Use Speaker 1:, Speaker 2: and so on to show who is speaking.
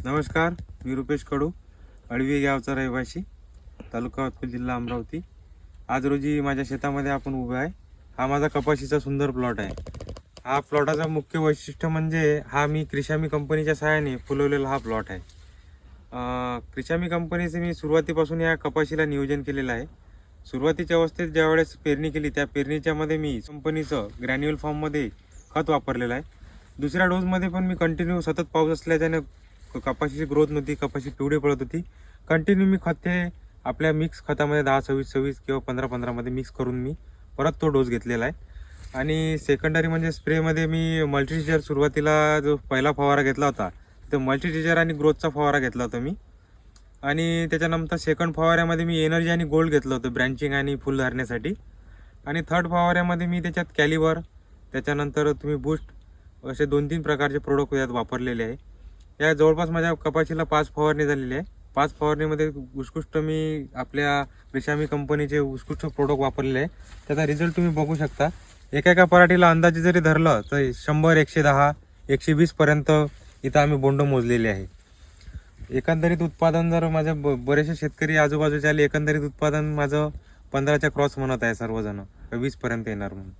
Speaker 1: नमस्कार, मी रुपेश कडू, अळवी गावचा रहिवासी, तालुका अकोला, जिल्हा अमरावती. आज रोजी माझ्या शेतामध्ये आपण उभे आहे. हा माझा कपाशीचा सुंदर प्लॉट आहे. हा प्लॉटाचा मुख्य वैशिष्ट्य म्हणजे हा मी क्रिशामी कंपनीच्या सहाय्याने फुलवलेला हा प्लॉट आहे. क्रिशामी कंपनीचे मी सुरुवातीपासून या कपाशीला नियोजन केलेलं आहे. सुरुवातीच्या अवस्थेत ज्यावेळेस पेरणी केली त्या पेरणीच्यामध्ये मी कंपनीचं ग्रॅन्युअल फॉर्ममध्ये खत वापरलेलं आहे. दुसऱ्या डोसमध्ये पण मी कंटिन्यू सतत पाऊस असल्याच्याने कपाशीची ग्रोथ नव्हती, कपाशी पिवळी पडत होती. कंटिन्यू मी खत ते आपल्या मिक्स खतामध्ये 10-26-26 किंवा 15-15 मध्ये मिक्स करून मी परत तो डोस घेतलेला आहे. आणि सेकंडरी म्हणजे स्प्रेमध्ये मी मल्टीटीजर सुरुवातीला जो पहिला फवारा घेतला होता तर मल्टीटीजर आणि ग्रोथचा फवारा घेतला होता मी. आणि त्याच्यानंतर सेकंड फवाऱ्यामध्ये मी एनर्जी आणि गोल्ड घेतलं होतं ब्रँचिंग आणि फुल धरण्यासाठी. आणि थर्ड फवाऱ्यामध्ये मी त्याच्यात कॅलिबर, त्याच्यानंतर तुम्ही बूस्ट असे 2-3 प्रकारचे प्रोडक्ट यात वापरलेले आहे. या जवळपास माझ्या कपाशीला 5 फवारणी झालेली आहे. 5 फवारणीमध्ये उत्कृष्ट मी आपल्या क्रिशामी कंपनीचे उत्कृष्ट प्रोडक्ट वापरलेले आहे. त्याचा रिझल्ट तुम्ही बघू शकता. एका पराठीला अंदाजे जरी धरलं तर 100, 110, 120 पर्यंत इथं आम्ही बोंड मोजलेले आहे. एकंदरीत उत्पादन जर माझ्या बरेचसे शेतकरी आजूबाजूचे आले, एकंदरीत उत्पादन माझं 15च्या क्रॉस म्हणत आहे सर्वजण, 20 पर्यंत येणार म्हणून.